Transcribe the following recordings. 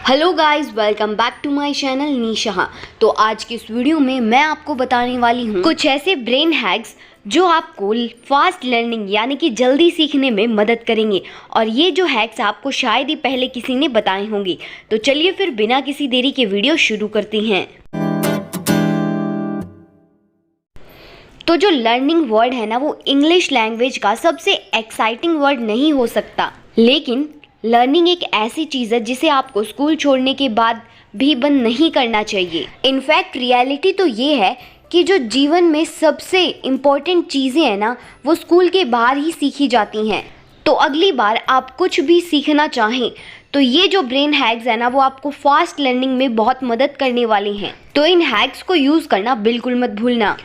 Hello guys, welcome back to my channel Nisha. तो आज की इस वीडियो में मैं आपको बताने वाली हूँ कुछ ऐसे ब्रेन हैक्स जो आपको फास्ट लर्निंग यानी कि जल्दी सीखने में मदद करेंगे। और ये जो हैक्स आपको शायद ही पहले किसी ने बताए होंगे। तो चलिए फिर बिना किसी देरी के वीडियो शुरू करते हैं। तो जो लर्निंग वर्ड है ना, वो इंग्लिश लैंग्वेज का सबसे एक्साइटिंग वर्ड नहीं हो सकता, लेकिन लर्निंग एक ऐसी चीज़ है जिसे आपको स्कूल छोड़ने के बाद भी बंद नहीं करना चाहिए। इनफैक्ट रियलिटी तो ये है कि जो जीवन में सबसे इम्पोर्टेंट चीज़ें हैं ना, वो स्कूल के बाहर ही सीखी जाती हैं। तो अगली बार आप कुछ भी सीखना चाहें तो ये जो ब्रेन हैक्स है ना, वो आपको फास्ट लर्निंग में बहुत मदद करने वाले हैं। तो इन हैक्स को यूज़ करना बिल्कुल मत भूलना।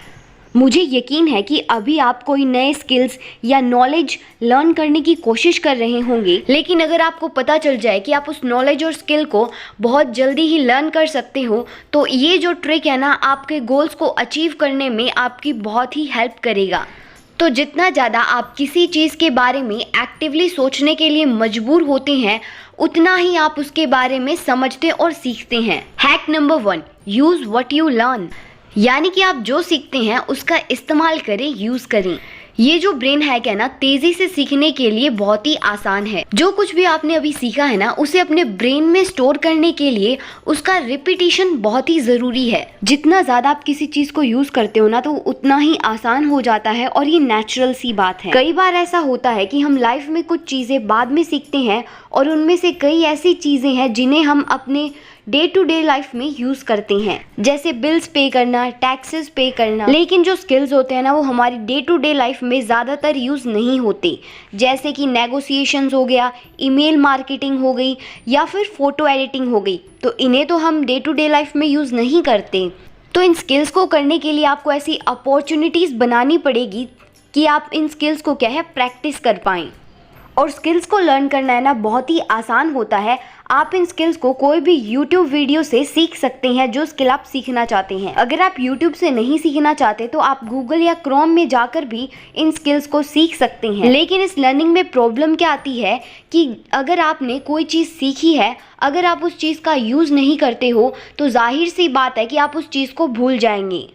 मुझे यकीन है कि अभी आप कोई नए स्किल्स या नॉलेज लर्न करने की कोशिश कर रहे होंगे, लेकिन अगर आपको पता चल जाए कि आप उस नॉलेज और स्किल को बहुत जल्दी ही लर्न कर सकते हो, तो ये जो ट्रिक है ना, आपके गोल्स को अचीव करने में आपकी बहुत ही हेल्प करेगा। तो जितना ज़्यादा आप किसी चीज़ के बारे में एक्टिवली सोचने के लिए मजबूर होते हैं, उतना ही आप उसके बारे में समझते और सीखते हैं। Hack number 1, use what you learn. यानी कि आप जो सीखते हैं उसका इस्तेमाल करें, यूज़ करें। ये जो ब्रेन हैक है ना, तेज़ी से सीखने के लिए बहुत ही आसान है। जो कुछ भी आपने अभी सीखा है ना, उसे अपने ब्रेन में स्टोर करने के लिए उसका रिपीटिशन बहुत ही ज़रूरी है। जितना ज़्यादा आप किसी चीज़ को यूज़ करते हो ना, तो उतना ही आसान हो जाता है और ये नेचुरल सी बात है। कई बार ऐसा होता है कि हम लाइफ में कुछ चीज़ें बाद में सीखते हैं और उनमें से कई ऐसी चीज़ें हैं जिन्हें हम अपने डे टू डे लाइफ में यूज़ करते हैं, जैसे बिल्स पे करना, टैक्सेस पे करना। लेकिन जो स्किल्स होते हैं ना, वो हमारी डे टू डे लाइफ में ज़्यादातर यूज़ नहीं होते, जैसे कि नेगोशिएशंस हो गया, ईमेल मार्केटिंग हो गई या फिर फ़ोटो एडिटिंग हो गई। तो इन्हें तो हम डे टू डे लाइफ में यूज़ नहीं करते। तो इन स्किल्स को करने के लिए आपको ऐसी अपॉर्चुनिटीज़ बनानी पड़ेगी कि आप इन स्किल्स को क्या है, प्रैक्टिस कर पाएँ। और स्किल्स को लर्न करना है ना, बहुत ही आसान होता है। आप इन स्किल्स को कोई भी YouTube वीडियो से सीख सकते हैं, जो स्किल आप सीखना चाहते हैं। अगर आप YouTube से नहीं सीखना चाहते तो आप Google या Chrome में जाकर भी इन स्किल्स को सीख सकते हैं। लेकिन इस लर्निंग में प्रॉब्लम क्या आती है कि अगर आपने कोई चीज़ सीखी है, अगर आप उस चीज़ का यूज़ नहीं करते हो, तो जाहिर सी बात है कि आप उस चीज़ को भूल जाएंगे।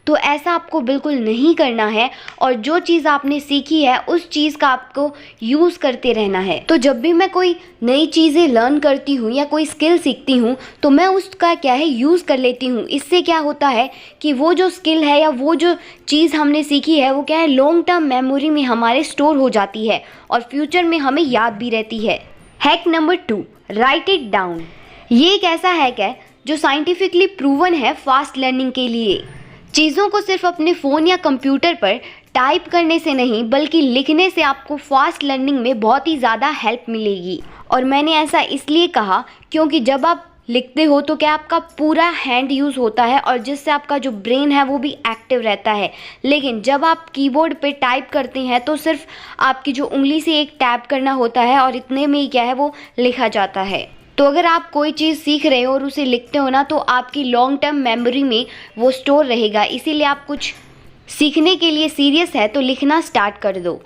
तो ऐसा आपको बिल्कुल नहीं करना है और जो चीज़ आपने सीखी है उस चीज़ का आपको यूज़ करते रहना है। तो जब भी मैं कोई नई चीज़ें लर्न करती हूँ या कोई स्किल सीखती हूँ, तो मैं उसका क्या है, यूज़ कर लेती हूँ। इससे क्या होता है कि वो जो स्किल है या वो जो चीज़ हमने सीखी है, वो क्या है, लॉन्ग टर्म मेमोरी में हमारे स्टोर हो जाती है और फ्यूचर में हमें याद भी रहती है। Hack number 2, right it down. ये एक ऐसा हैक है जो साइंटिफिकली प्रूवन है फास्ट लर्निंग के लिए। चीज़ों को सिर्फ अपने फ़ोन या कंप्यूटर पर टाइप करने से नहीं, बल्कि लिखने से आपको फास्ट लर्निंग में बहुत ही ज़्यादा हेल्प मिलेगी। और मैंने ऐसा इसलिए कहा क्योंकि जब आप लिखते हो तो क्या आपका पूरा हैंड यूज़ होता है और जिससे आपका जो ब्रेन है वो भी एक्टिव रहता है। लेकिन जब आप कीबोर्ड पे टाइप करते हैं तो सिर्फ आपकी जो उंगली से एक टैप करना होता है और इतने में ही क्या है, वो लिखा जाता है। तो अगर आप कोई चीज़ सीख रहे हो और उसे लिखते हो ना, तो आपकी लॉन्ग टर्म मेमोरी में वो स्टोर रहेगा। इसीलिए आप कुछ सीखने के लिए सीरियस है तो लिखना स्टार्ट कर दो।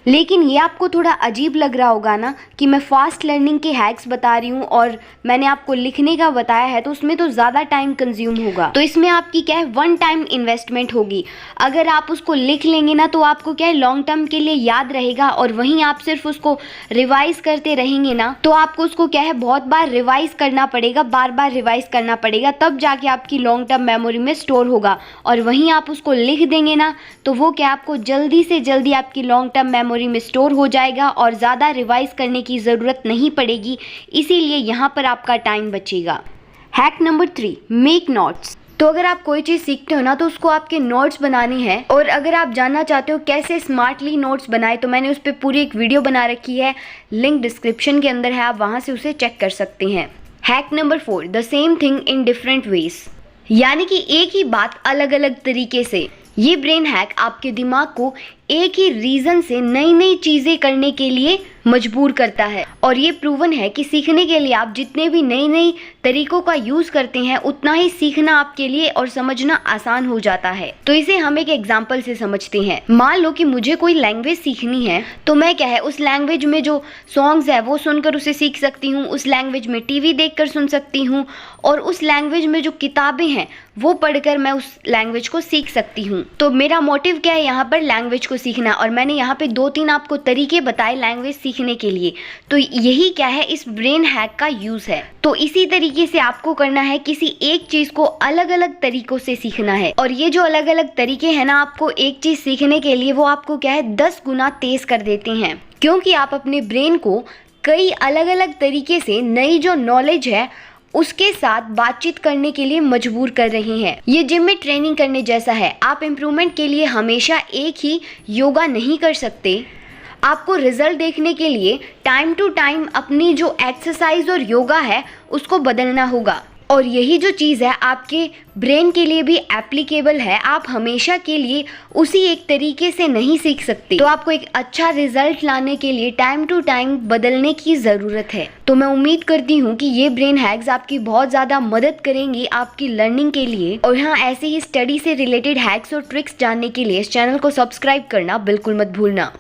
लेकिन ये आपको थोड़ा अजीब लग रहा होगा ना कि मैं फ़ास्ट लर्निंग के हैक्स बता रही हूँ और मैंने आपको लिखने का बताया है, तो उसमें तो ज़्यादा टाइम कंज्यूम होगा। तो इसमें आपकी क्या है, वन टाइम इन्वेस्टमेंट होगी। अगर आप उसको लिख लेंगे ना, तो आपको क्या है, लॉन्ग टर्म के लिए याद रहेगा। और वहीं आप सिर्फ उसको रिवाइज़ करते रहेंगे ना, तो आपको उसको क्या है, बहुत बार रिवाइज़ करना पड़ेगा, बार बार रिवाइज़ करना पड़ेगा, तब जाके आपकी लॉन्ग टर्म मेमोरी में स्टोर होगा। और वहीं आप उसको लिख देंगे ना, तो वो क्या आपको जल्दी से जल्दी आपकी लॉन्ग टर्म मेमोरी में स्टोर हो जाएगा और ज़्यादा रिवाइज करने की ज़रूरत नहीं पड़ेगी। इसीलिए यहाँ पर आपका टाइम बचेगा। Hack number 3, make notes. तो अगर आप कोई चीज़ सीखते हो ना, तो उसको आपके नोट्स बनाने हैं। और अगर आप जानना चाहते हो कैसे स्मार्टली नोट्स बनाए, तो मैंने उस पर पूरी एक वीडियो बना रखी है, लिंक डिस्क्रिप्शन के अंदर है, आप वहाँ से उसे चेक कर सकते हैं। Hack number 4, the same thing in different ways. यानी कि एक ही बात अलग अलग तरीके से। ये ब्रेन हैक आपके दिमाग को एक ही रीजन से नई नई चीजें करने के लिए मजबूर करता है। और ये प्रूवन है कि सीखने के लिए आप जितने भी नई नई तरीकों का यूज करते हैं उतना ही सीखना आपके लिए और समझना आसान हो जाता है। तो इसे हम एक एग्जांपल से समझते हैं। मान लो कि मुझे कोई लैंग्वेज सीखनी है, तो मैं क्या है उस लैंग्वेज में जो सॉन्ग्स है वो सुनकर उसे सीख सकती हूँ, उस लैंग्वेज में टीवी देखकर सुन सकती हूँ, और उस लैंग्वेज में जो किताबें हैं वो पढ़कर मैं उस लैंग्वेज को सीख सकती हूँ। तो मेरा मोटिव क्या है यहाँ पर लैंग्वेज को सीखना, और मैंने यहाँ पे 2-3 आपको तरीके बताए लैंग्वेज सीखने के लिए। तो यही क्या है इस ब्रेन हैक का यूज है। तो इसी तरीके से आपको करना है, किसी एक चीज को अलग अलग तरीकों से सीखना है। और ये जो अलग अलग तरीके हैं ना आपको एक चीज सीखने के लिए, वो आपको क्या है 10 गुना तेज कर देते हैं, क्योंकि आप अपने ब्रेन को कई अलग अलग तरीके से नई जो नॉलेज है उसके साथ बातचीत करने के लिए मजबूर कर रहे हैं। ये जिम में ट्रेनिंग करने जैसा है। आप इम्प्रूवमेंट के लिए हमेशा एक ही योगा नहीं कर सकते। आपको रिजल्ट देखने के लिए टाइम टू टाइम अपनी जो एक्सरसाइज और योगा है उसको बदलना होगा। और यही जो चीज़ है आपके ब्रेन के लिए भी एप्लीकेबल है। आप हमेशा के लिए उसी एक तरीके से नहीं सीख सकते। तो आपको एक अच्छा रिजल्ट लाने के लिए टाइम टू टाइम बदलने की ज़रूरत है। तो मैं उम्मीद करती हूँ कि ये ब्रेन हैक्स आपकी बहुत ज़्यादा मदद करेंगी आपकी लर्निंग के लिए। और हाँ, ऐसे ही स्टडी से रिलेटेड हैक्स और ट्रिक्स जानने के लिए इस चैनल को सब्सक्राइब करना बिल्कुल मत भूलना।